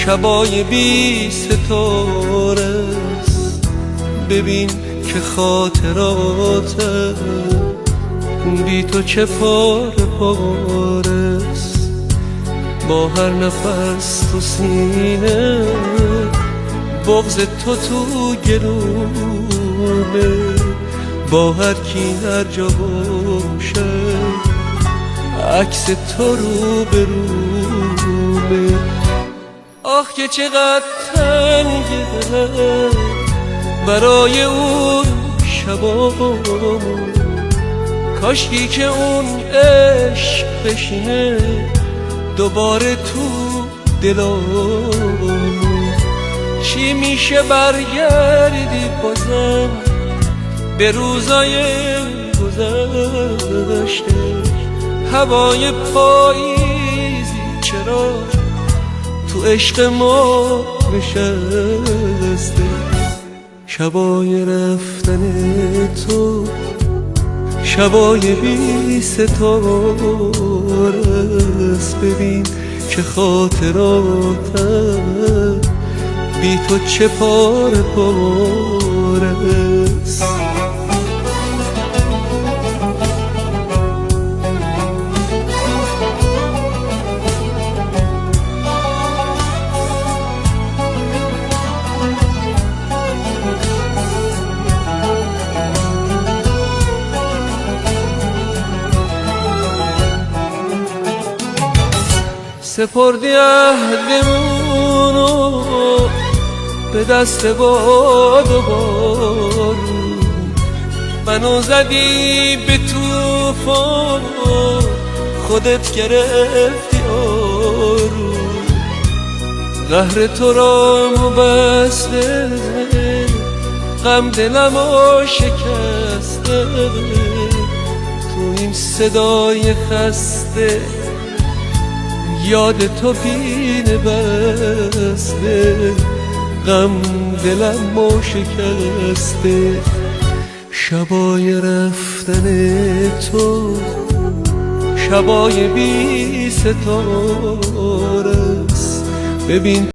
شبای بی ستاره است، ببین که خاطرات بی تو چه پاره پاره است. با هر نفس تو سینه بغض تو گلومه، با هر کی هر جا باشه عکس تو رو به رومه. آخ که چقدر تنگه برای اون شبامون، کاشکی که اون عشق بشینه دوباره تو دلامون. چی میشه برگردی بازم به روزای گذشته؟ هوای پاییزی چرا تو عشق ما نشسته؟ شبای رفتن تو شبای بی ستاره است، ببین که خاطراتم بی تو چه پاره پاره است. سپردی عهدمونو به دست باد و بارون، منو زدی به طوفان خودت گرفتی آروم. قهر تو را بسته غم دلمو شکسته، تو این صدای خسته یاد تو پینه بسته. غم دلمو شکسته، شبای رفتن تو شبای بی ستاره است، ببین